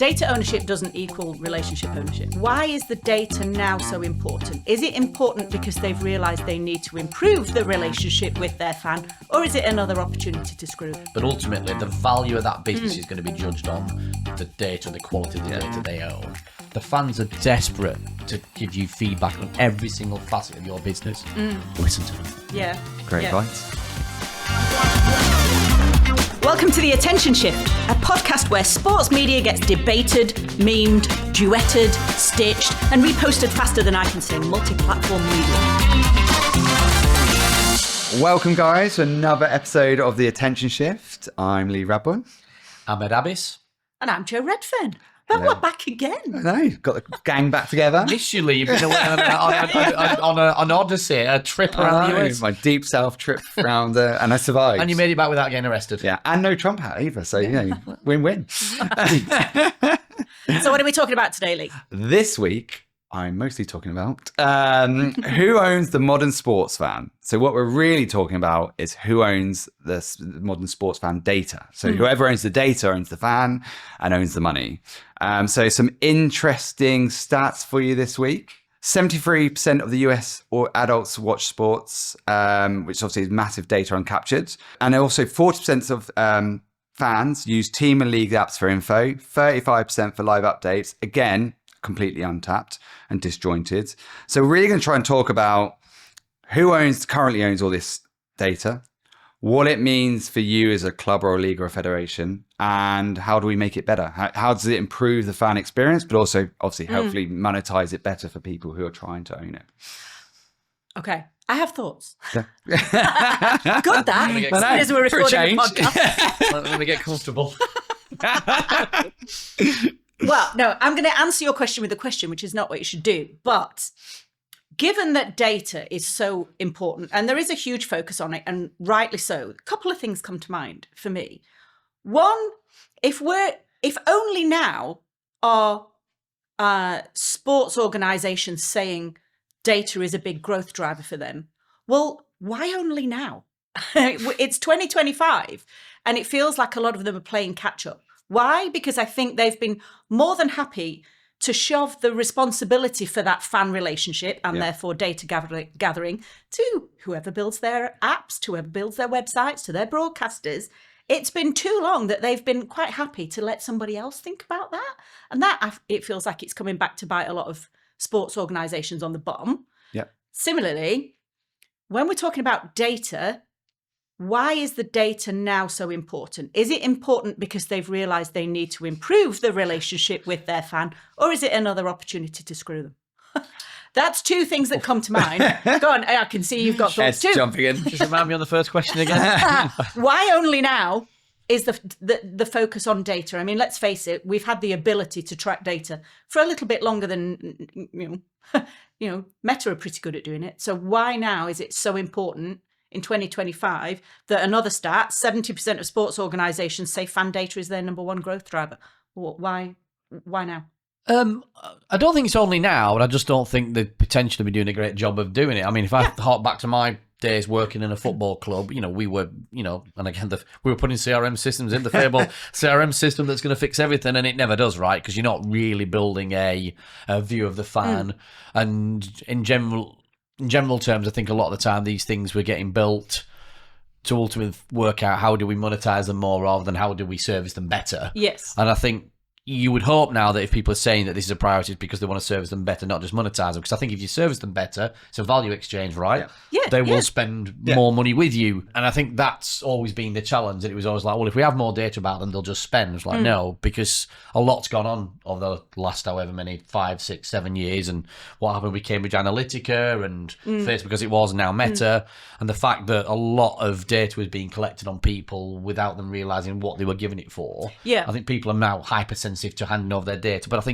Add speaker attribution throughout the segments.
Speaker 1: Data ownership doesn't equal relationship ownership. Why is the data now so important? Is it important because they've realised they need to improve the relationship with their fan, or is it another opportunity to screw them?
Speaker 2: But ultimately, the value of that business is going to be judged on the data, the quality of the data they own. The fans are desperate to give you feedback on every single facet of your business. Listen to them.
Speaker 1: Yeah.
Speaker 3: Great advice.
Speaker 1: Welcome to The Attention Shift, a podcast where sports media gets debated, memed, duetted, stitched, and reposted faster than I can say multi-platform media.
Speaker 3: Welcome, guys, to another episode of The Attention Shift. I'm Lee Rabourne.
Speaker 2: I'm Abis.
Speaker 1: And I'm Jo Redfern. But we're back again.
Speaker 3: I know, got the gang back together.
Speaker 2: Initially, you've been away on an odyssey, a trip around the US.
Speaker 3: My deep south trip around and I survived.
Speaker 2: And you made it back without getting arrested.
Speaker 3: Yeah, and no Trump hat either, so, win-win.
Speaker 1: So what are we talking about today, Lee?
Speaker 3: This week, I'm mostly talking about who owns the modern sports fan. So what we're really talking about is who owns the modern sports fan data. So whoever owns the data owns the fan and owns the money. So some interesting stats for you this week. 73% of the US or adults watch sports, which obviously is massive data uncaptured. And also 40% of fans use team and league apps for info, 35% for live updates. Again, completely untapped and disjointed. So we're really going to try and talk about who currently owns all this data, what it means for you as a club or a league or a federation, and how do we make it better? How does it improve the fan experience, but also obviously hopefully monetize it better for people who are trying to own it?
Speaker 1: Okay. I have thoughts.
Speaker 3: Yeah.
Speaker 1: Good that. As we're recording the podcast.
Speaker 2: Let me get comfortable.
Speaker 1: Well, no, I'm going to answer your question with a question, which is not what you should do. But given that data is so important, and there is a huge focus on it, and rightly so, a couple of things come to mind for me. One, if only now are sports organisations saying data is a big growth driver for them, well, why only now? It's 2025, and it feels like a lot of them are playing catch up. Why? Because I think they've been more than happy to shove the responsibility for that fan relationship and therefore data gathering to whoever builds their apps, to whoever builds their websites, to their broadcasters. It's been too long that they've been quite happy to let somebody else think about that. And it feels like it's coming back to bite a lot of sports organisations on the bottom.
Speaker 3: Yeah.
Speaker 1: Similarly, when we're talking about data, why is the data now so important? Is it important because they've realised they need to improve the relationship with their fan, or is it another opportunity to screw them? That's two things that come to mind. Go on, I can see you've got thoughts too.
Speaker 3: Jumping in.
Speaker 2: Just remind me on the first question again.
Speaker 1: Why only now is the focus on data? I mean, let's face it, we've had the ability to track data for a little bit longer than, Meta are pretty good at doing it. So why now is it so important in 2025 that another stat, 70% of sports organisations say fan data is their number one growth driver? Why now?
Speaker 2: I don't think it's only now, but I just don't think they potentially be doing a great job of doing it. I mean, if I hark back to my days working in a football club, we were, and again, we were putting CRM systems in, the fable CRM system that's going to fix everything, and it never does, right? Because you're not really building a view of the fan. And in general terms, I think a lot of the time these things were getting built to ultimately work out how do we monetize them more rather than how do we service them better.
Speaker 1: Yes.
Speaker 2: And I think you would hope now that if people are saying that this is a priority, it's because they want to service them better, not just monetize them. Because I think if you service them better, it's a value exchange, right?
Speaker 1: Yeah.
Speaker 2: They will spend more money with you. And I think that's always been the challenge. And it was always like, well, if we have more data about them, they'll just spend. It's like, no, because a lot's gone on over the last however many, 5, 6, 7 years. And what happened with Cambridge Analytica and Facebook as it was, and now Meta. And the fact that a lot of data was being collected on people without them realizing what they were giving it for.
Speaker 1: Yeah.
Speaker 2: I think people are now hypersensitive to handing over their data, but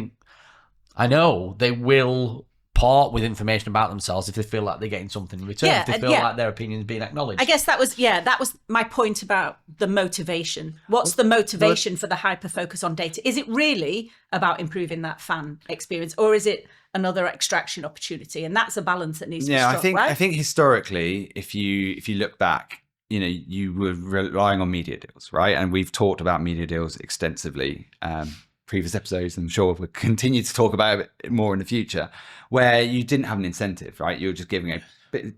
Speaker 2: I know they will part with information about themselves if they feel like they're getting something in return, if they feel like their opinion is being acknowledged.
Speaker 1: I guess that was my point about the motivation. What's the motivation for the hyper focus on data? Is it really about improving that fan experience, or is it another extraction opportunity? And that's a balance that needs to be struck, right?
Speaker 3: I think historically, if you look back, you were relying on media deals, right? And we've talked about media deals extensively previous episodes, I'm sure we'll continue to talk about it more in the future, where you didn't have an incentive, right? You were just giving a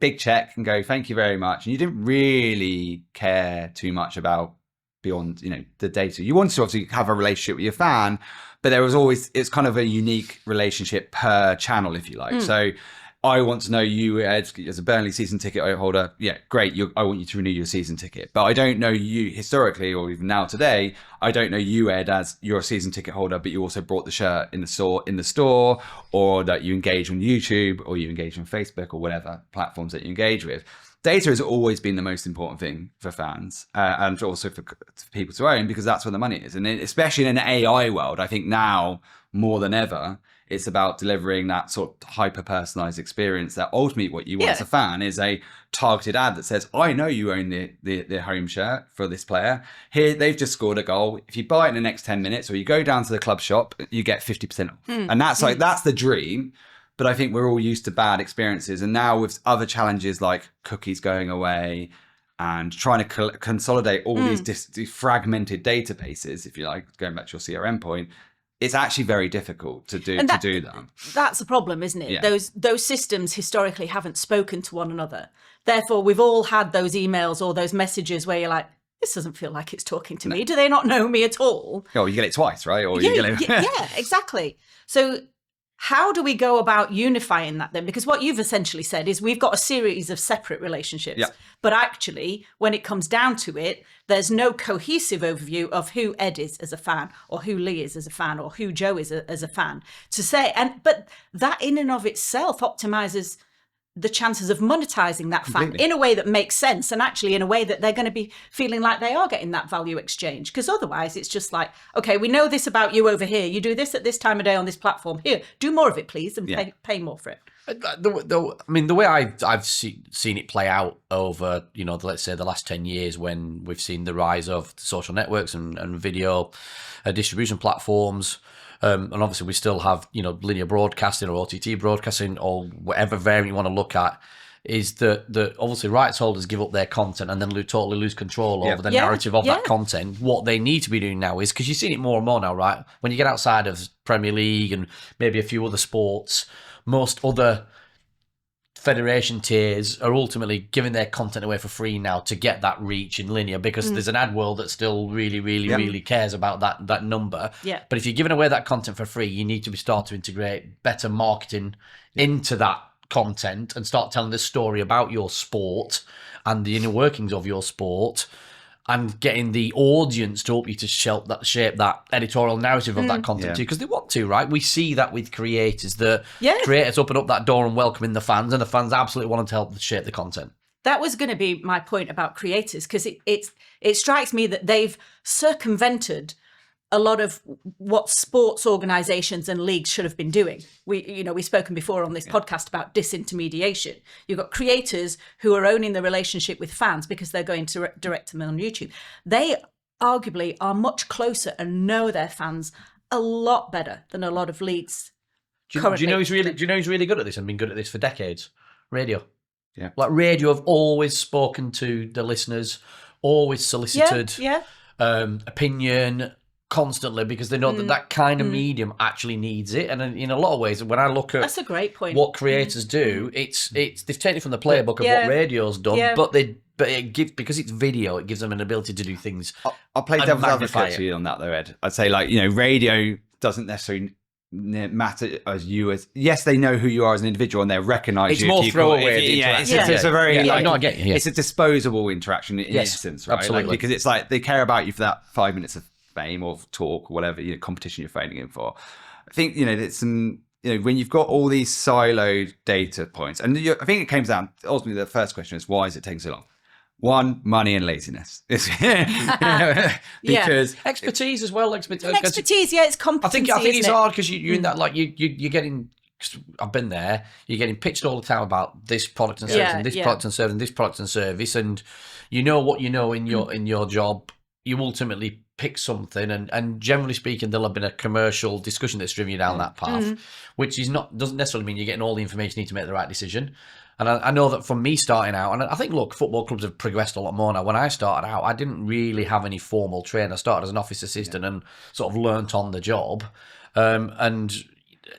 Speaker 3: big check and go, thank you very much. And you didn't really care too much about beyond, the data. You wanted to obviously have a relationship with your fan, but there was always, it's kind of a unique relationship per channel, if you like. So I want to know you, Ed, as a Burnley season ticket holder. Yeah, great. I want you to renew your season ticket. But I don't know you historically, or even now today, I don't know you, Ed, as you're a season ticket holder, but you also bought the shirt in the store, or that you engage on YouTube, or you engage on Facebook, or whatever platforms that you engage with. Data has always been the most important thing for fans, and also for people to own, because that's where the money is. And especially in an AI world, I think now more than ever, it's about delivering that sort of hyper-personalized experience that ultimately what you want as a fan is a targeted ad that says, I know you own the home shirt for this player. Here, they've just scored a goal. If you buy it in the next 10 minutes, or you go down to the club shop, you get 50% off. And that's the dream. But I think we're all used to bad experiences. And now with other challenges like cookies going away and trying to consolidate all these fragmented databases, if you like, going back to your CRM point, it's actually very difficult to do that.
Speaker 1: That's the problem, isn't it?
Speaker 3: Yeah.
Speaker 1: Those systems historically haven't spoken to one another. Therefore, we've all had those emails or those messages where you're like, this doesn't feel like it's talking to me. Do they not know me at all?
Speaker 3: Oh, you get it twice, right? Or
Speaker 1: Yeah,
Speaker 3: you get it...
Speaker 1: yeah, exactly. So how do we go about unifying that then? Because what you've essentially said is we've got a series of separate relationships, but actually when it comes down to it, there's no cohesive overview of who Ed is as a fan, or who Lee is as a fan, or who Jo is as a fan to say. But that in and of itself optimizes the chances of monetizing that fan in a way that makes sense, and actually in a way that they're going to be feeling like they are getting that value exchange. Because otherwise it's just like, okay, we know this about you over here. You do this at this time of day on this platform. Here, do more of it, please, and pay more for it.
Speaker 2: The way I've seen it play out over, let's say the last 10 years, when we've seen the rise of social networks and video distribution platforms, and obviously we still have, linear broadcasting or OTT broadcasting or whatever variant you want to look at, is that obviously rights holders give up their content and then totally lose control over the narrative of that content. What they need to be doing now is, because you're seeing it more and more now, right? When you get outside of Premier League and maybe a few other sports, most other federation tiers are ultimately giving their content away for free now to get that reach in linear, because there's an ad world that still really cares about that number.
Speaker 1: Yeah.
Speaker 2: But if you're giving away that content for free, you need to start to integrate better marketing into that content and start telling the story about your sport and the inner workings of your sport, and getting the audience to help you to shape that editorial narrative of that content too, because they want to, right? We see that with creators, creators open up that door and welcoming the fans, and the fans absolutely want to help shape the content.
Speaker 1: That was going to be my point about creators, because it strikes me that they've circumvented a lot of what sports organizations and leagues should have been doing. We've spoken before on this podcast about disintermediation. You've got creators who are owning the relationship with fans because they're going to direct them on YouTube. They arguably are much closer and know their fans a lot better than a lot of leagues.
Speaker 2: Do you know who's really good at this and been good at this for decades? Radio.
Speaker 3: Yeah.
Speaker 2: Like radio have always spoken to the listeners, always solicited opinion constantly, because they know that kind of medium actually needs it. And in a lot of ways, when I look at
Speaker 1: that's a great point.
Speaker 2: What creators do, it's they've taken it from the playbook of what radio's done, but it gives, because it's video, it gives them an ability to do things.
Speaker 3: I'll play devil's advocate to you on that though, Ed. I'd say, radio doesn't necessarily matter as you as, yes, they know who you are as an individual and they recognize
Speaker 2: it's
Speaker 3: you.
Speaker 2: More throwaway.
Speaker 3: It's a very
Speaker 2: you.
Speaker 3: It's a disposable interaction in essence, right?
Speaker 2: Absolutely.
Speaker 3: Because it's like they care about you for that 5 minutes of fame or talk or whatever competition you're phoning in for. I think it's some when you've got all these siloed data points, and I think it came down ultimately, the first question is, why is it taking so long? One, money and laziness. Because
Speaker 2: expertise as well.
Speaker 1: Expertise, it's competency.
Speaker 2: I think it's hard because you're in that, like you're getting. I've been there. You're getting pitched all the time about this product and service, and this product and service, and this product and service, and you know what you know in your job. You ultimately pick something, and generally speaking, there'll have been a commercial discussion that's driven you down that path, which doesn't necessarily mean you're getting all the information you need to make the right decision. And I know that from me starting out, and I think, look, football clubs have progressed a lot more now. When I started out, I didn't really have any formal training. I started as an office assistant and sort of learnt on the job. And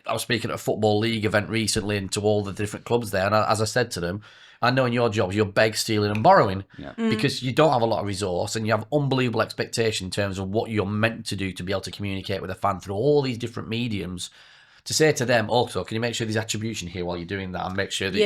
Speaker 2: I was speaking at a football league event recently and to all the different clubs there. And as I said to them, I know in your jobs you're beg, stealing and borrowing because you don't have a lot of resource and you have unbelievable expectation in terms of what you're meant to do to be able to communicate with a fan through all these different mediums. To say to them also, can you make sure there's attribution here while you're doing that and make sure that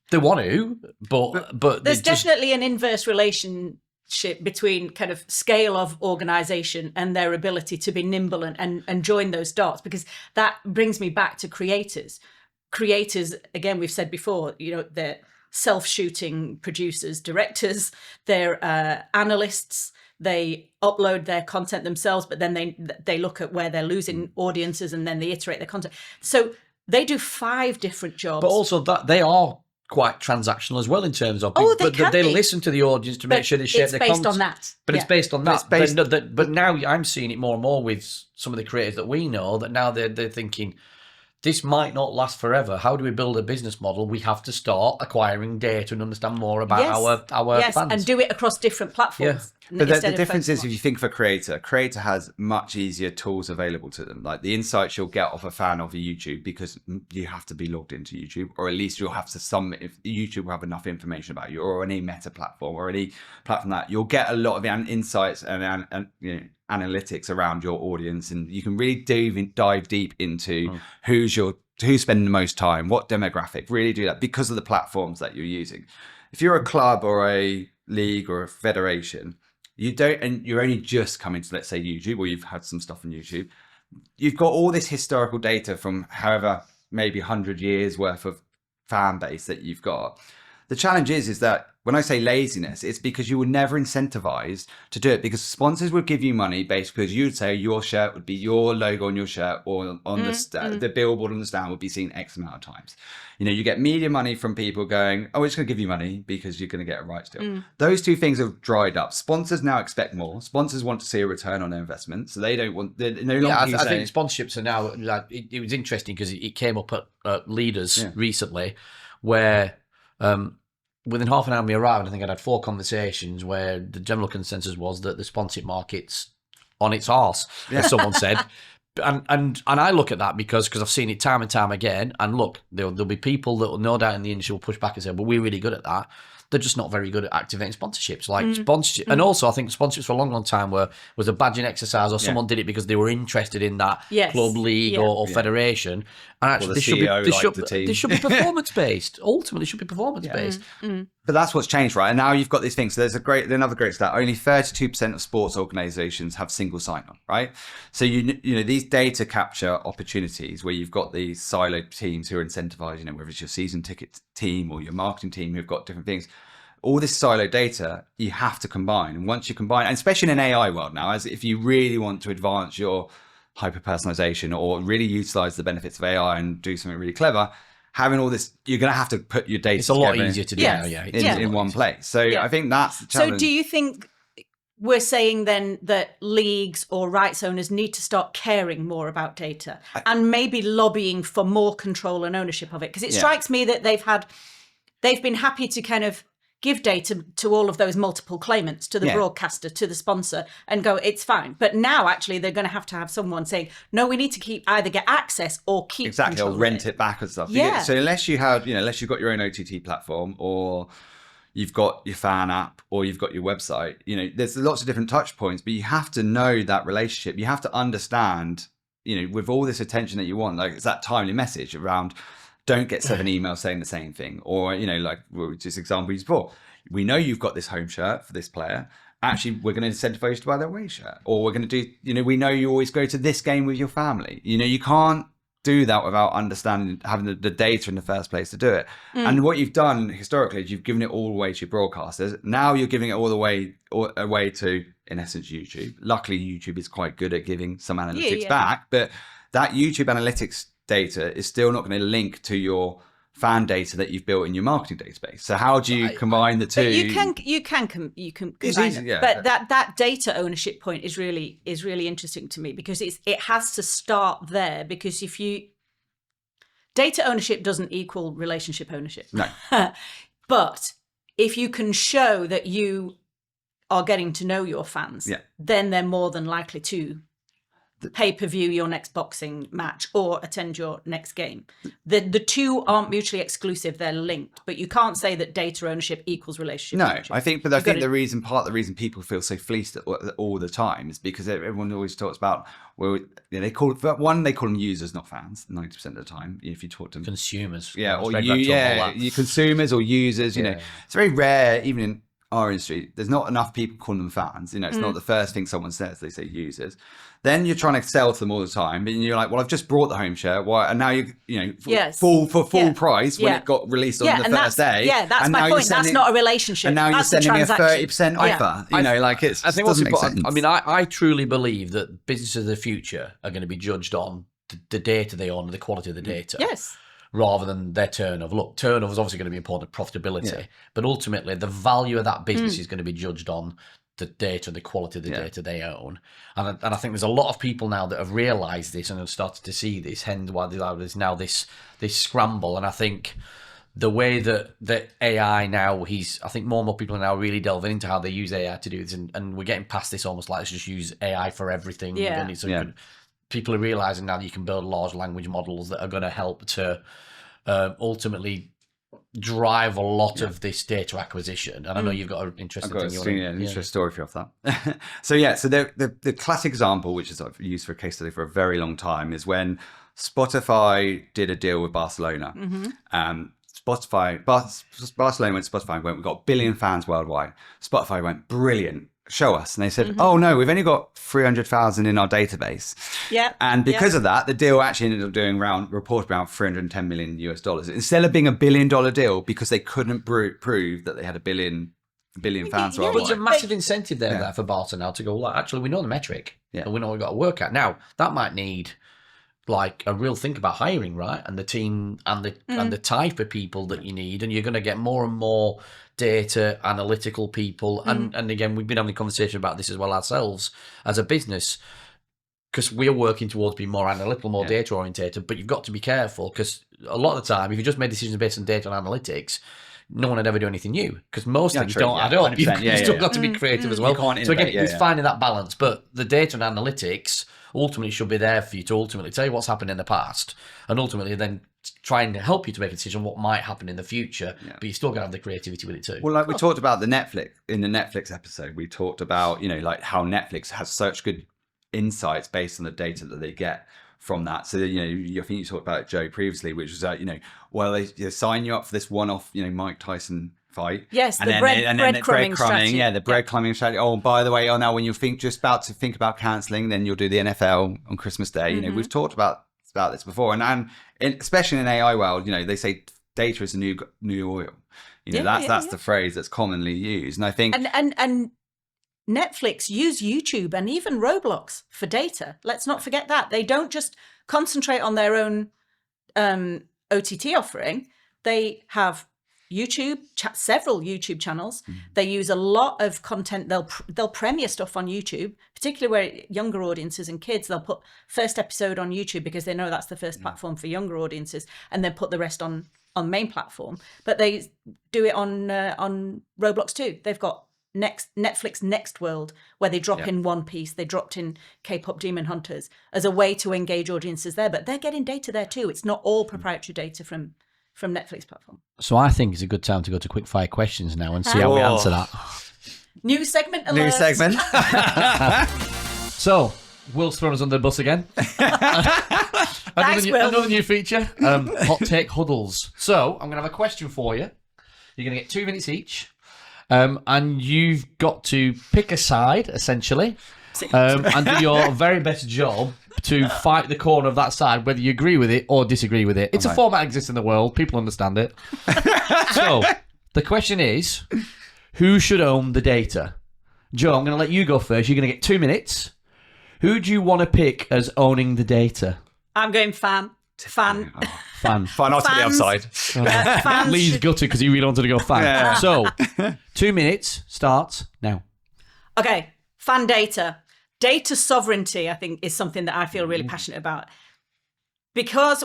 Speaker 2: they want to, but
Speaker 1: there's definitely an inverse relationship between kind of scale of organisation and their ability to be nimble and join those dots, because that brings me back to creators. Creators, again, we've said before, they're self-shooting producers, directors, they're analysts. They upload their content themselves, but then they look at where they're losing audiences and then they iterate their content. So they do 5 different jobs.
Speaker 2: But also that they are quite transactional as well in terms of... they listen to the audience to make sure they share their content.
Speaker 1: It's based on that.
Speaker 2: But it's based on that. But now I'm seeing it more and more with some of the creators that we know, that now they're thinking... This might not last forever. How do we build a business model? We have to start acquiring data and understand more about our fans.
Speaker 1: And do it across different platforms.
Speaker 3: But the difference is, if you think of a creator has much easier tools available to them. Like the insights you'll get off a fan of a YouTube, because you have to be logged into YouTube, or at least you'll have to if YouTube will have enough information about you, or any meta platform, or any platform that you'll get a lot of insights and analytics around your audience, and you can really dive deep into who's spending the most time, what demographic. Really do that because of the platforms that you're using. If you're a club or a league or a federation, and you're only just coming to, let's say, YouTube, or you've had some stuff on YouTube, you've got all this historical data from however maybe 100 years worth of fan base that you've got. The challenge is that when I say laziness, it's because you were never incentivized to do it, because sponsors would give you money basically because you would say your shirt would be, your logo on your shirt or on the billboard on the stand would be seen X amount of times. You get media money from people going, oh, we're just going to give you money because you're going to get a rights deal. Those two things have dried up. Sponsors now expect more. Sponsors want to see a return on their investment. So they don't want, I
Speaker 2: think sponsorships are now, like, it was interesting because it came up at Leaders recently where, within half an hour of me arriving, I think I'd had 4 conversations where the general consensus was that the sponsorship market's on its arse, as someone said. And I look at that because I've seen it time and time again. And look, there'll be people that will no doubt in the industry will push back and say, well, we're really good at that. They're just not very good at activating sponsorships. Like sponsorship, and also I think sponsorships for a long time was a badging exercise, or someone did it because they were interested in that club, league, or federation. And actually, they should be performance based. Ultimately, should be performance based.
Speaker 3: But that's what's changed, right? And now you've got these things. So there's another great stat. Only 32% of sports organizations have single sign-on, right? So these data capture opportunities where you've got these siloed teams who are incentivized, whether it's your season ticket team or your marketing team who've got different things. All this siloed data you have to combine. And once you combine, and especially in an AI world now, as if you really want to advance your hyper-personalization or really utilize the benefits of AI and do something really clever, having all this, you're going to have to put your data together.
Speaker 2: It's a lot easier to do now,
Speaker 3: in one place. So I think that's the challenge.
Speaker 1: So do you think we're saying then that leagues or rights owners need to start caring more about data and maybe lobbying for more control and ownership of it? Because it strikes me that they've been happy to kind of give data to all of those multiple claimants, to the broadcaster, to the sponsor, and go, it's fine. But now actually they're going to have someone saying, no, we need to either get access or keep control
Speaker 3: or rent it back and stuff.
Speaker 1: Yeah.
Speaker 3: So unless you have, unless you've got your own OTT platform, or you've got your fan app, or you've got your website, there's lots of different touch points, but you have to know that relationship. You have to understand, with all this attention that you want, like it's that timely message around, don't get 7 emails saying the same thing. Or, like just example before, we know you've got this home shirt for this player. Actually, we're going to incentivize you to buy their away shirt. Or we're going to do, we know you always go to this game with your family. You can't do that without understanding, having the data in the first place to do it. And what you've done historically is you've given it all away to your broadcasters. Now you're giving it all away to, in essence, YouTube. Luckily, YouTube is quite good at giving some analytics back. But that YouTube analytics data is still not going to link to your fan data that you've built in your marketing database. So how do you combine the two?
Speaker 1: But you can combine it. But that data ownership point is really interesting to me, because it has to start there. Because data ownership doesn't equal relationship ownership.
Speaker 3: No.
Speaker 1: But if you can show that you are getting to know your fans, then they're more than likely to pay-per-view your next boxing match or attend your next game. The two aren't mutually exclusive, they're linked, but you can't say that data ownership equals relationship ownership.
Speaker 3: I think part of the reason people feel so fleeced all the time is because everyone always talks about, they call them users, not fans, 90% of the time. If you talk to them,
Speaker 2: consumers,
Speaker 3: you consumers or users, you know, it's very rare, even in our industry, there's not enough people calling them fans. You know, it's not the first thing someone says. They say users. Then you're trying to sell to them all the time, and you're like, "Well, I've just brought the home shirt. Why?" And now full price when it got released on the first day.
Speaker 1: Yeah, that's my point. That's not a relationship.
Speaker 3: And now you're sending me a 30% offer. You know, like it's.
Speaker 2: I think
Speaker 3: doesn't make sense.
Speaker 2: I mean, I truly believe that businesses of the future are going to be judged on the data they own and the quality of the data.
Speaker 1: Yes.
Speaker 2: Rather than their turnover. Look, turnover is obviously going to be important, profitability, but ultimately the value of that business is going to be judged on the data, the quality of the data they own. And I think there's a lot of people now that have realised this and have started to see this, hence why there's now this scramble. And I think the way that AI now, I think more and more people are now really delving into how they use AI to do this, and we're getting past this almost like let's just use AI for everything. People are realising now that you can build large language models that are going to help to ultimately drive a lot of this data acquisition. And I know you've got an interesting thing.
Speaker 3: An interesting story for you off that. So the classic example, which is I've used for a case study for a very long time, is when Spotify did a deal with Barcelona. Barcelona went to Spotify and went, we've got 1 billion fans worldwide. Spotify went, brilliant. Show us. And they said, oh no, we've only got 300,000 in our database.
Speaker 1: Yeah.
Speaker 3: And because of that, the deal actually ended up doing reported around $310 million instead of being $1 billion deal, because they couldn't prove that they had a billion fans worldwide.
Speaker 2: There's a massive incentive there for Barca now to go, well, actually, we know the metric and we know what we've got to work at. Now, that might need like a real think about hiring, right? And the team and the type of people that you need. And you're going to get more and more data analytical people. And again, we've been having a conversation about this as well ourselves as a business, because we're working towards being more analytical, more data orientated. But you've got to be careful, because a lot of the time, if you just made decisions based on data and analytics, no one would ever do anything new, because most things don't add up. You've still got to be creative as well. So again, it's finding that balance. But the data and analytics ultimately should be there for you to ultimately tell you what's happened in the past, and ultimately then trying to help you to make a decision what might happen in the future. But you still got to have the creativity with it too.
Speaker 3: Well, like we talked about in the Netflix episode, we talked about, like how Netflix has such good insights based on the data that they get from that. So, I think you talked about it, Joe, previously, which was that, well, they sign you up for this one-off, Mike Tyson fight.
Speaker 1: Yes, the breadcrumbing strategy.
Speaker 3: Yeah, the breadcrumbing strategy. Oh, by the way, now when you're just about to think about cancelling, then you'll do the NFL on Christmas Day. We've talked about this before, and especially in AI world, they say data is the new oil. That's the phrase that's commonly used, and I think
Speaker 1: and Netflix use YouTube and even Roblox for data. Let's not forget that. They don't just concentrate on their own OTT offering. They have YouTube, several YouTube channels. They use a lot of content. They'll premiere stuff on YouTube, particularly where younger audiences and kids. They'll put first episode on YouTube because they know that's the first platform for younger audiences, and then put the rest on main platform. But they do it on Roblox too. They've got Netflix Next World, where they drop in One Piece, they dropped in K-pop Demon Hunters as a way to engage audiences there. But they're getting data there too. It's not all proprietary data from Netflix platform.
Speaker 2: So I think it's a good time to go to quickfire questions now and see how we answer that.
Speaker 1: New segment alert.
Speaker 3: New segment.
Speaker 2: So, Will's thrown us under the bus again. Another new feature, hot take huddles. So, I'm going to have a question for you. You're going to get 2 minutes each. And you've got to pick a side, essentially, and do your very best job to fight the corner of that side, whether you agree with it or disagree with it. It's a format that exists in the world. People understand it. So, the question is, who should own the data? Joe, I'm going to let you go first. You're going to get 2 minutes. Who do you want to pick as owning the data?
Speaker 1: I'm going fan.
Speaker 2: Fan off
Speaker 3: to the outside.
Speaker 2: Lee's gutted because he really wanted to go fan. Yeah. So, 2 minutes starts now.
Speaker 1: Okay, fan data. Data sovereignty, I think, is something that I feel really passionate about. Because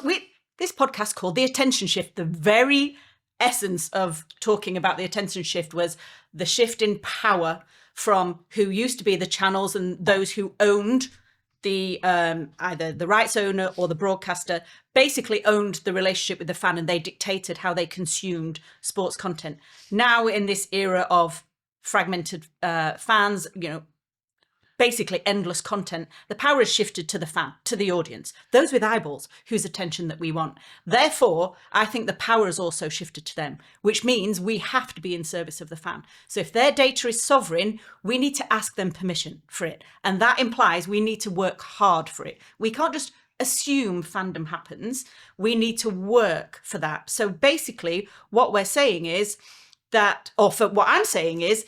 Speaker 1: this podcast called The Attention Shift. The very essence of talking about the attention shift was the shift in power from who used to be the channels and those who owned the either the rights owner or the broadcaster basically owned the relationship with the fan, and they dictated how they consumed sports content. Now in this era of fragmented fans, basically endless content, the power is shifted to the fan, to the audience, those with eyeballs, whose attention that we want. Therefore, I think the power has also shifted to them, which means we have to be in service of the fan. So if their data is sovereign, we need to ask them permission for it. And that implies we need to work hard for it. We can't just assume fandom happens. We need to work for that. So basically, what we're saying is that, or for what I'm saying is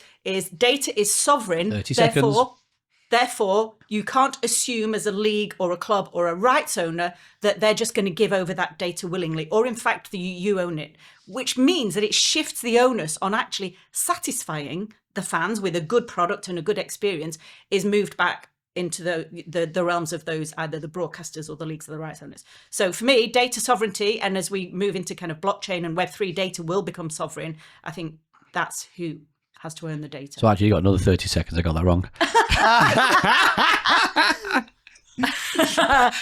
Speaker 1: data is sovereign.
Speaker 2: 30 seconds.
Speaker 1: Therefore, you can't assume as a league or a club or a rights owner that they're just going to give over that data willingly, or in fact, that you own it, which means that it shifts the onus on actually satisfying the fans with a good product and a good experience is moved back into the realms of those, either the broadcasters or the leagues or the rights owners. So for me, data sovereignty, and as we move into kind of blockchain and Web3, data will become sovereign. I think that's who has to own the data.
Speaker 2: So actually, you got another 30 seconds. I got that wrong.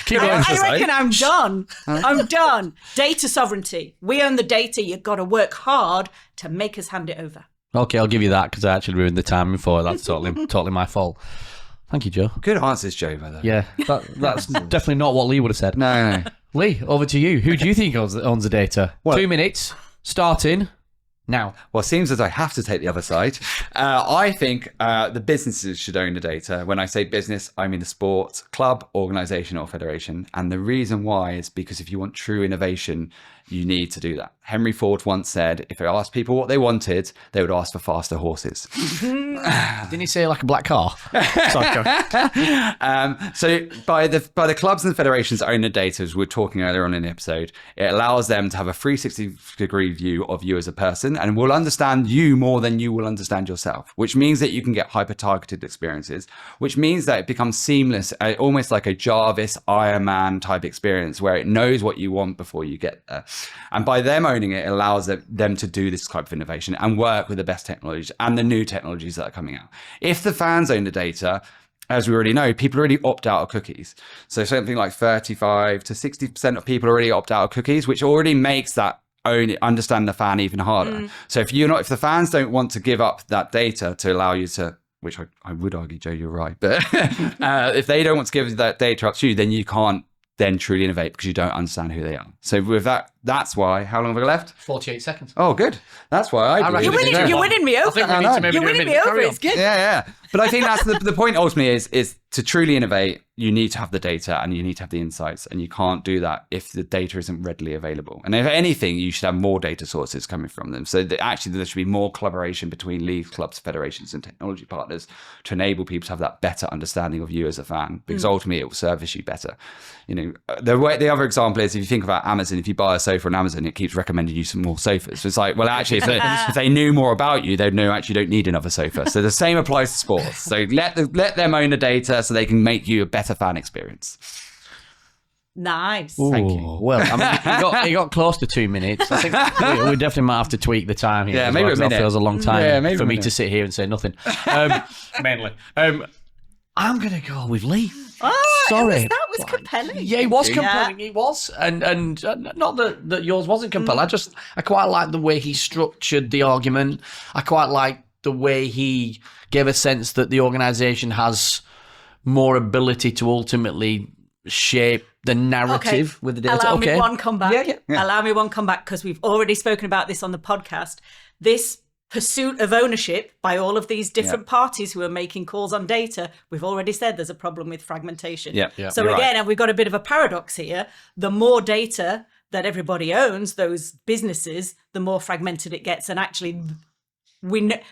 Speaker 2: Keep going.
Speaker 1: I reckon I'm done. I'm done. Data sovereignty. We own the data. You've got to work hard to make us hand it over.
Speaker 2: Okay, I'll give you that because I actually ruined the timing for it. That's totally my fault. Thank you, Joe.
Speaker 3: Good answers, Joe, by the way.
Speaker 2: Yeah, that's definitely not what Lee would have said.
Speaker 3: No.
Speaker 2: Lee, over to you. Who do you think owns the data?
Speaker 3: Well,
Speaker 2: 2 minutes, starting now.
Speaker 3: Well, it seems as I have to take the other side. I think the businesses should own the data. When I say business, I mean the sports club, organisation or federation. And the reason why is because if you want true innovation, you need to do that. Henry Ford once said, if they asked people what they wanted, they would ask for faster horses.
Speaker 2: Didn't he say like a black car? Sorry, go.
Speaker 3: So by the clubs and federations that own the data, as we were talking earlier on in the episode, it allows them to have a 360-degree view of you as a person and will understand you more than you will understand yourself, which means that you can get hyper-targeted experiences, which means that it becomes seamless, almost like a Jarvis Iron Man type experience where it knows what you want before you get there. And by them owning it, it allows them to do this type of innovation and work with the best technologies and the new technologies that are coming out. If the fans own the data, as we already know, people already opt out of cookies. So something like 35 to 60% of people already opt out of cookies, which already makes that understand the fan even harder. So if the fans don't want to give up that data to allow you to, which I would argue, Joe, you're right, but if they don't want to give that data up to you, then you can't then truly innovate because you don't understand who they are. So with that, that's why, how long have I left?
Speaker 2: 48 seconds.
Speaker 3: Oh, good. That's why I
Speaker 1: You're winning me over. You're winning me over. It's good.
Speaker 3: Yeah. But I think that's the point ultimately is to truly innovate, you need to have the data and you need to have the insights, and you can't do that if the data isn't readily available. And if anything, you should have more data sources coming from them. So that actually there should be more collaboration between leagues, clubs, federations and technology partners to enable people to have that better understanding of you as a fan, because ultimately it will service you better. The other example is if you think about Amazon, if you buy a sofa on Amazon, it keeps recommending you some more sofas. So it's like, well, actually, if they knew more about you, they'd know actually you don't need another sofa. So the same applies to sports. So let them own the data so they can make you a better fan experience.
Speaker 1: Nice.
Speaker 2: Ooh,
Speaker 3: thank you.
Speaker 2: Well, I mean, he got close to 2 minutes. I think we definitely might have to tweak the time here.
Speaker 3: Yeah,
Speaker 2: as
Speaker 3: maybe
Speaker 2: well,
Speaker 3: a
Speaker 2: 'cause that
Speaker 3: minute.
Speaker 2: feels a long time
Speaker 3: maybe
Speaker 2: for
Speaker 3: a
Speaker 2: me
Speaker 3: minute.
Speaker 2: to sit here and say nothing. Mainly. I'm going to go with Lee.
Speaker 1: Oh,
Speaker 2: Sorry.
Speaker 1: that was compelling.
Speaker 2: Yeah, he was
Speaker 1: Yeah.
Speaker 2: compelling. He was, and not that yours wasn't compelling. I quite like the way he structured the argument. I quite like the way he gave a sense that the organisation has more ability to ultimately shape the narrative with the data.
Speaker 1: Allow me one comeback.
Speaker 2: Yeah.
Speaker 1: Allow me one comeback, because we've already spoken about this on the podcast. This pursuit of ownership by all of these different parties who are making calls on data, we've already said there's a problem with fragmentation.
Speaker 3: Yeah,
Speaker 1: So
Speaker 3: you're
Speaker 1: again,
Speaker 3: right.
Speaker 1: have we got a bit of a paradox here? The more data that everybody owns, those businesses, the more fragmented it gets, and actually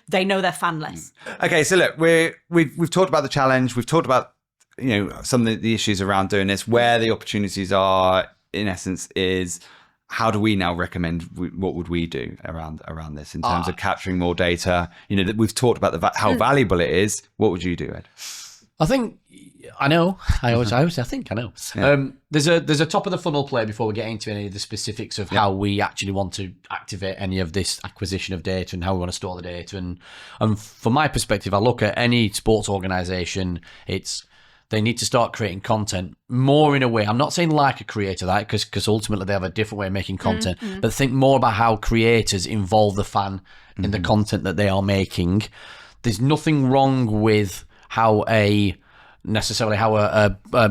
Speaker 1: they know their fan less.
Speaker 3: Okay, so look, we've talked about the challenge. We've talked about some of the issues around doing this. Where the opportunities are, in essence, is how do we now recommend what would we do around this in terms of capturing more data? We've talked about how valuable it is. What would you do, Ed?
Speaker 2: I think I know. I always think I know.
Speaker 3: Yeah.
Speaker 2: There's a top of the funnel play before we get into any of the specifics of how we actually want to activate any of this acquisition of data and how we want to store the data. And from my perspective, I look at any sports organisation. They need to start creating content more in a way. I'm not saying like a creator, that because ultimately they have a different way of making content, but think more about how creators involve the fan in the content that they are making. There's nothing wrong with how a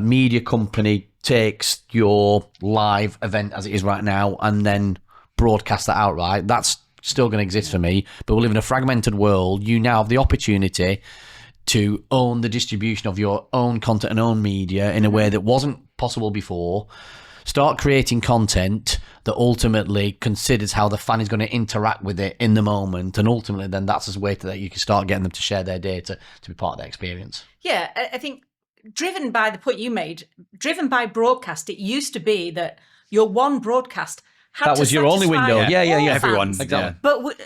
Speaker 2: media company takes your live event as it is right now and then broadcast that outright. That's still going to exist for me, but we live in a fragmented world. You now have the opportunity to own the distribution of your own content and own media in a way that wasn't possible before. Start creating content that ultimately considers how the fan is going to interact with it in the moment, and ultimately then that's a way that you can start getting them to share their data to be part of their experience.
Speaker 1: Yeah, I think driven by the point you made, driven by broadcast, it used to be that your one broadcast had
Speaker 2: that
Speaker 1: to
Speaker 2: was your only
Speaker 1: satisfy
Speaker 2: window. Yeah,
Speaker 1: all
Speaker 3: Everyone.
Speaker 1: fans.
Speaker 2: Exactly.
Speaker 1: But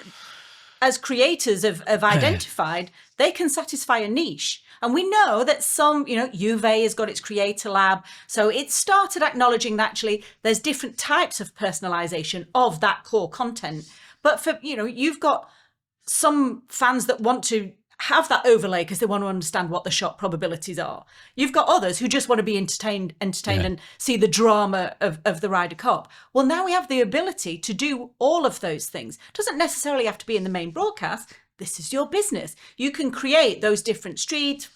Speaker 1: as creators have identified, they can satisfy a niche. And we know that some, Juve has got its creator lab. So it started acknowledging that actually there's different types of personalization of that core content. But for, you've got some fans that want to have that overlay because they want to understand what the shot probabilities are. You've got others who just want to be entertained and see the drama of the Ryder Cup. Well, now we have the ability to do all of those things. It doesn't necessarily have to be in the main broadcast. This is your business. You can create those different streams,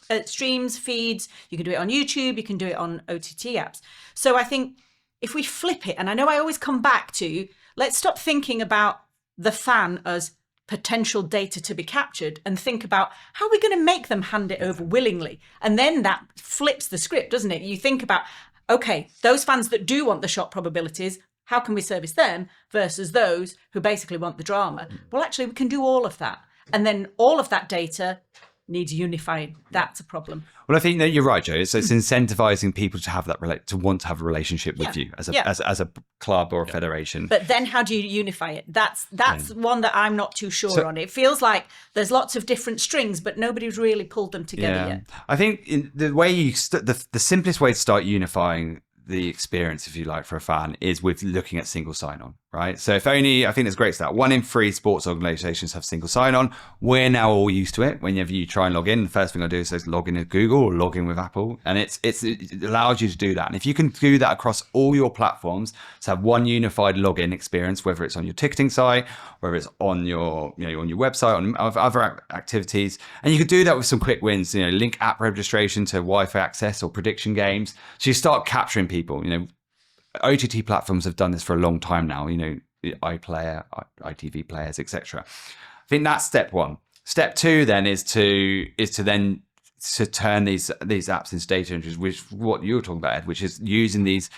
Speaker 1: feeds. You can do it on YouTube. You can do it on OTT apps. So I think if we flip it, and I know I always come back to, let's stop thinking about the fan as potential data to be captured and think about how we're going to make them hand it over willingly. And then that flips the script, doesn't it? You think about, okay, those fans that do want the shot probabilities, how can we service them versus those who basically want the drama? Well, actually, we can do all of that. And then all of that data needs unifying. That's a problem.
Speaker 3: Well, I think that you're right, Jo. So it's incentivizing people to have to want to have a relationship with you as a club or a federation.
Speaker 1: But then how do you unify it? That's one that I'm not too sure on. It feels like there's lots of different strings, but nobody's really pulled them together yet.
Speaker 3: I think the way the simplest way to start unifying the experience, if you like, for a fan is with looking at single sign-on, right? So I think it's great stat. 1 in 3 sports organizations have single sign-on. We're now all used to it. Whenever you try and log in, the first thing I do is log in with Google or log in with Apple, and it allows you to do that. And if you can do that across all your platforms, to have one unified login experience, whether it's on your ticketing site, whether it's on your on your website, on other activities, and you can do that with some quick wins. Link app registration to Wi-Fi access or prediction games, so you start capturing people. OTT platforms have done this for a long time now. iPlayer, ITV players, etc. I think that's step 1. Step 2 then is to turn these apps into data entries, which is what you were talking about, Ed, which is using these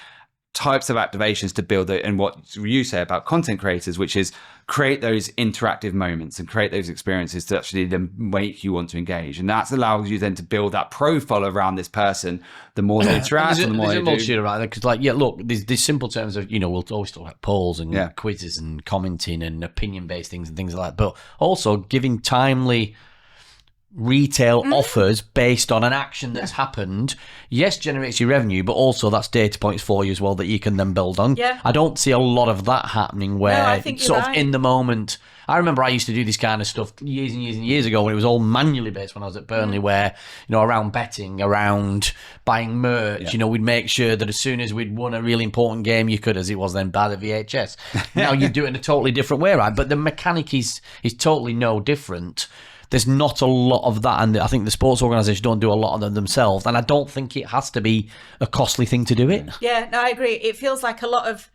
Speaker 3: types of activations to build it, and what you say about content creators, which is create those interactive moments and create those experiences to actually then make you want to engage. And that allows you then to build that profile around this person. The more they interact, the more they do.
Speaker 2: There's a right there, because look, these simple terms of, we'll always talk about polls and quizzes and commenting and opinion-based things and things like that, but also giving timely retail offers based on an action that's happened, generates your revenue, but also that's data points for you as well that you can then build on. I don't see a lot of that happening where it's sort of in the moment. I remember I used to do this kind of stuff years and years and years ago when it was all manually based when I was at Burnley, where, around betting, around buying merch, we'd make sure that as soon as we'd won a really important game, you could, as it was then, buy the VHS. Now you do it in a totally different way, right? But the mechanic is totally no different. There's not a lot of that, and I think the sports organisations don't do a lot of them themselves, and I don't think it has to be a costly thing to do it.
Speaker 1: Yeah, no, I agree. It feels like a lot of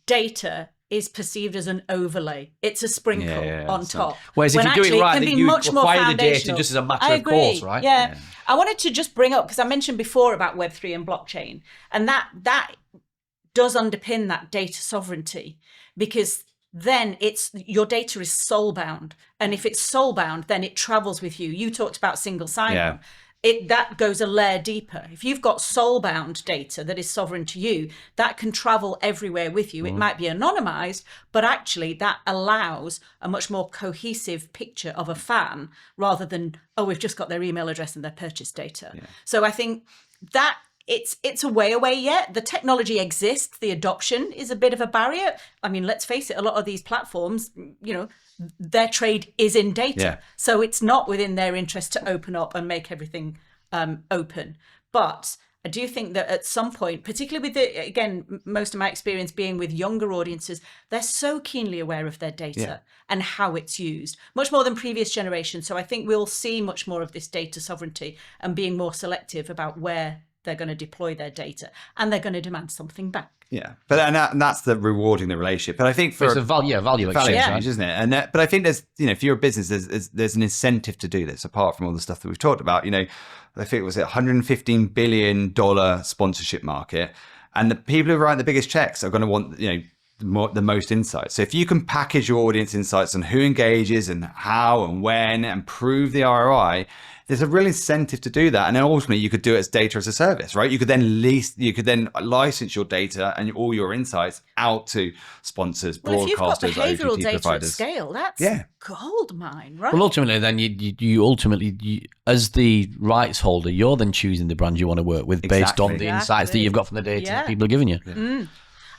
Speaker 1: data is perceived as an overlay. It's a sprinkle on top.
Speaker 2: Whereas if you do it right, then you acquire the data just as a matter of course, right?
Speaker 1: Yeah. I wanted to just bring up, because I mentioned before about Web3 and blockchain, and that does underpin that data sovereignty, because then your data is soul bound. And if it's soul bound, then it travels with you. You talked about single sign-on. that goes a layer deeper. If you've got soul-bound data that is sovereign to you, that can travel everywhere with you. It might be anonymized, but actually that allows a much more cohesive picture of a fan rather than, oh, we've just got their email address and their purchase data. Yeah. So I think that it's a way away yet. The technology exists. The adoption is a bit of a barrier. I mean, let's face it, a lot of these platforms, their trade is in data. Yeah. So it's not within their interest to open up and make everything open. But I do think that at some point, particularly with again, most of my experience being with younger audiences, they're so keenly aware of their data and how it's used, much more than previous generations. So I think we'll see much more of this data sovereignty and being more selective about where they're going to deploy their data, and they're going to demand something back.
Speaker 3: Yeah, but and that's the rewarding the relationship. But I think for
Speaker 2: it's a value exchange,
Speaker 3: isn't it? And but I think there's if you're a business, there's an incentive to do this apart from all the stuff that we've talked about. I think it was a $115 billion sponsorship market, and the people who write the biggest checks are going to want the most insights. So if you can package your audience insights on who engages and how and when and prove the ROI, there's a real incentive to do that. And then ultimately you could do it as data as a service, right? You could then license your data and all your insights out to sponsors, broadcasters,
Speaker 1: if you've got behavioral
Speaker 3: OTT
Speaker 1: data
Speaker 3: providers.
Speaker 1: At scale, that's gold mine, right?
Speaker 2: Well, ultimately, then you as the rights holder, you're then choosing the brand you want to work with based on the insights that you've got from the data that people are giving you.
Speaker 1: Yeah.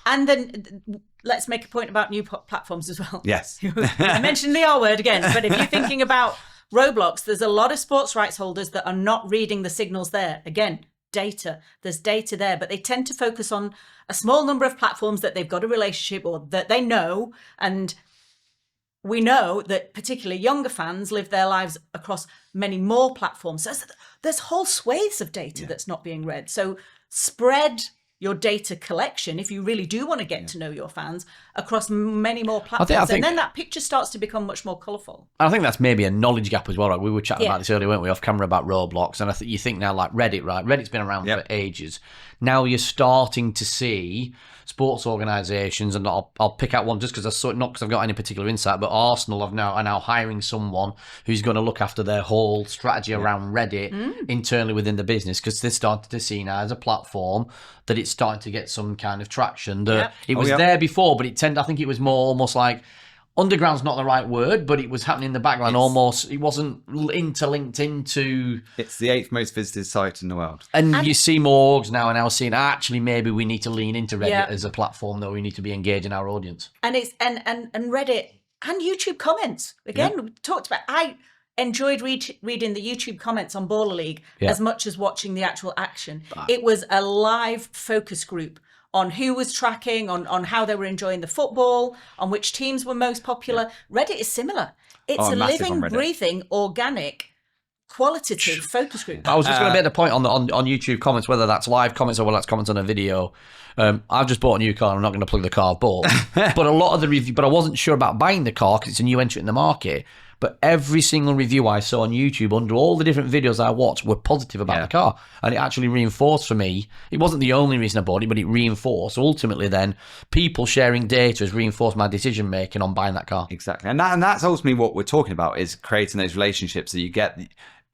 Speaker 1: And then let's make a point about new platforms as well.
Speaker 3: Yes.
Speaker 1: I mentioned the R word again, but if you're thinking about Roblox, there's a lot of sports rights holders that are not reading the signals there. Again, data. There's data there, but they tend to focus on a small number of platforms that they've got a relationship or that they know. And we know that particularly younger fans live their lives across many more platforms. So there's whole swathes of data that's not being read. So spread your data collection, if you really do want to get to know your fans, across many more platforms. And then that picture starts to become much more colourful.
Speaker 2: I think that's maybe a knowledge gap as well. Right? We were chatting about this earlier, weren't we, off camera about Roblox. And you think now like Reddit, right? Reddit's been around for ages. Now you're starting to see sports organisations, and I'll pick out one just because I saw it, not because I've got any particular insight, but Arsenal are now hiring someone who's going to look after their whole strategy around Reddit internally within the business, because they're starting to see now as a platform that it's starting to get some kind of traction. That it was there before, but I think it was more almost like underground's not the right word, but it was happening in the background. Almost, it wasn't interlinked into. It's
Speaker 3: the 8th most visited site in the world,
Speaker 2: and you see more orgs now are now saying actually maybe we need to lean into Reddit as a platform, though we need to be engaging our audience.
Speaker 1: And it's and Reddit and YouTube comments again. We talked about. I enjoyed reading the YouTube comments on Baller League as much as watching the actual action. It was a live focus group on who was tracking, on how they were enjoying the football, on which teams were most popular. Reddit is similar. It's a living, breathing, organic, qualitative focus group.
Speaker 2: I was just going to make the point on YouTube comments, whether that's live comments or whether that's comments on a video. I've just bought a new car. I'm not going to plug the car I've bought. But a lot of the review, but I wasn't sure about buying the car because it's a new entrant in the market. But every single review I saw on YouTube under all the different videos I watched were positive about the car. And it actually reinforced for me, it wasn't the only reason I bought it, but it reinforced. Ultimately then, people sharing data has reinforced my decision making on buying that car.
Speaker 3: Exactly. And that's ultimately what we're talking about, is creating those relationships that you get.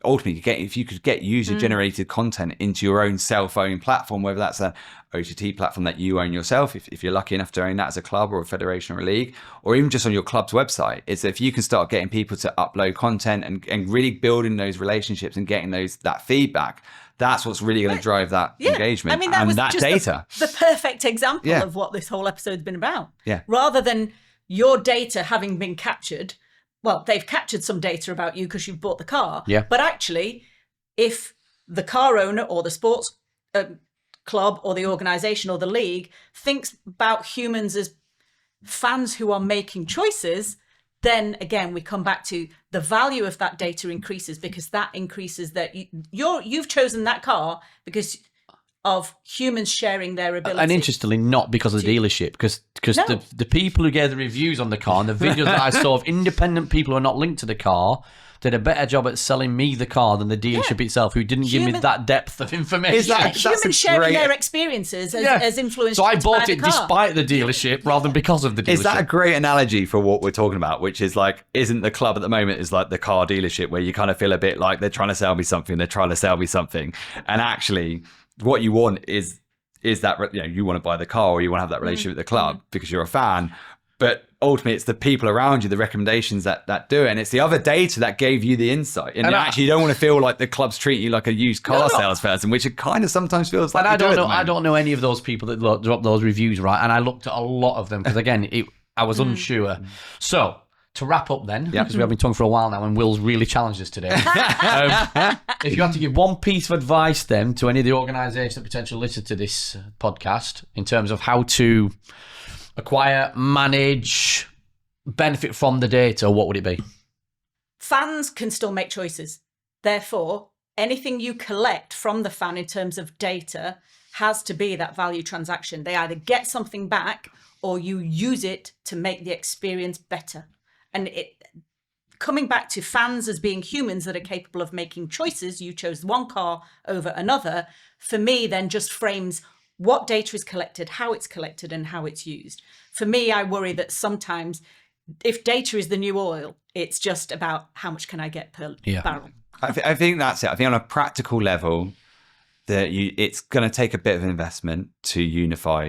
Speaker 3: Ultimately, if you could get user-generated content into your own self-owned platform, whether that's an OTT platform that you own yourself, if you're lucky enough to own that as a club or a federation or a league, or even just on your club's website, is if you can start getting people to upload content and really building those relationships and getting that feedback, that's what's really going to drive that engagement.
Speaker 1: I mean, that was
Speaker 3: that
Speaker 1: just
Speaker 3: data.
Speaker 1: The perfect example of what this whole episode's been about.
Speaker 3: Yeah.
Speaker 1: Rather than your data having been captured. Well, they've captured some data about you because you've bought the car.
Speaker 2: Yeah.
Speaker 1: But actually, if the car owner or the sports club or the organisation or the league thinks about humans as fans who are making choices, then again, we come back to the value of that data increases, because that increases that you've chosen that car because of humans sharing their ability.
Speaker 2: And interestingly, not because of the dealership, because the people who gave the reviews on the car and the videos that I saw of independent people who are not linked to the car, did a better job at selling me the car than the dealership itself, who didn't give me that depth of information.
Speaker 3: Is that-
Speaker 1: Humans sharing their experiences as influenced.
Speaker 2: So I
Speaker 1: you to
Speaker 2: bought
Speaker 1: buy the
Speaker 2: it
Speaker 1: car.
Speaker 2: despite the dealership rather than because of the dealership.
Speaker 3: Is that a great analogy for what we're talking about? Which is like, isn't the club at the moment is like the car dealership where you kind of feel a bit like they're trying to sell me something, and actually what you want is that, you want to buy the car or you want to have that relationship with the club because you're a fan. But ultimately, it's the people around you, the recommendations that do it. And it's the other data that gave you the insight. And actually, you don't want to feel like the club's treating you like a used car salesperson, which it kind of sometimes feels like.
Speaker 2: And I don't know any of those people that drop those reviews, right? And I looked at a lot of them because, again, I was unsure. So, to wrap up then, because we have been talking for a while now and Will's really challenged us today. If you had to give one piece of advice then to any of the organisations that potentially listen to this podcast in terms of how to acquire, manage, benefit from the data, what would it be?
Speaker 1: Fans can still make choices. Therefore, anything you collect from the fan in terms of data has to be that value transaction. They either get something back or you use it to make the experience better. And coming back to fans as being humans that are capable of making choices, you chose one car over another, for me then just frames what data is collected, how it's collected, and how it's used. For me, I worry that sometimes if data is the new oil, it's just about how much can I get per barrel.
Speaker 3: I think that's it. I think on a practical level, it's going to take a bit of investment to unify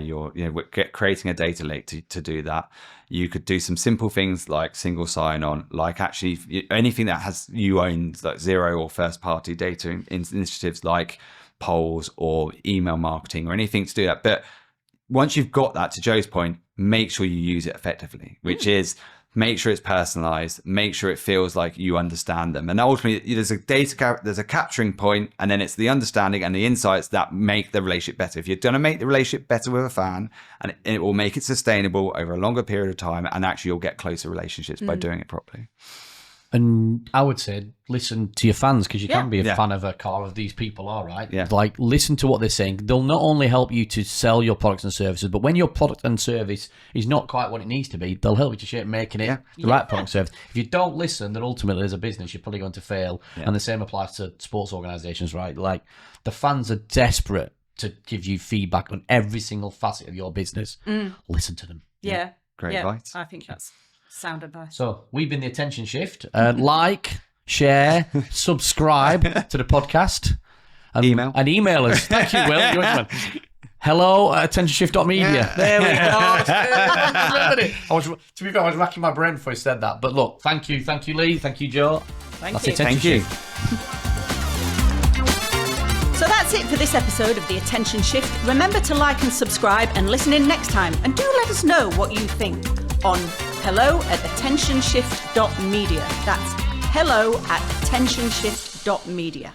Speaker 3: creating a data lake to do that. You could do some simple things like single sign-on, like actually anything that has you own, like zero or first-party data initiatives like polls or email marketing or anything to do that. But once you've got that, to Joe's point, make sure you use it effectively, which is make sure it's personalized, make sure it feels like you understand them. And ultimately there's a capturing point, and then it's the understanding and the insights that make the relationship better. If you're going to make the relationship better with a fan, and it will make it sustainable over a longer period of time, and actually you'll get closer relationships by doing it properly.
Speaker 2: And I would say listen to your fans, because you can be a fan of a car of these people, all right? Yeah. Like, listen to what they're saying. They'll not only help you to sell your products and services, but when your product and service is not quite what it needs to be, they'll help you to shape making it the right product and service. If you don't listen, then ultimately as a business, you're probably going to fail. Yeah. And the same applies to sports organisations, right? Like, the fans are desperate to give you feedback on every single facet of your business. Listen to them.
Speaker 1: Yeah.
Speaker 3: Great advice.
Speaker 1: I think that's sound advice.
Speaker 2: So we've been the Attention Shift. Like, share, subscribe to the podcast. And email us. Thank you, Will. You're one. hello@attentionshift.media. There we go. To be fair, I was racking my brain before I said that. But look, thank you, Lee. Thank you, Joe.
Speaker 3: Thank you.
Speaker 1: So that's it for this episode of The Attention Shift. Remember to like and subscribe and listen in next time. And do let us know what you think on hello@attentionshift.media. That's hello@attentionshift.media.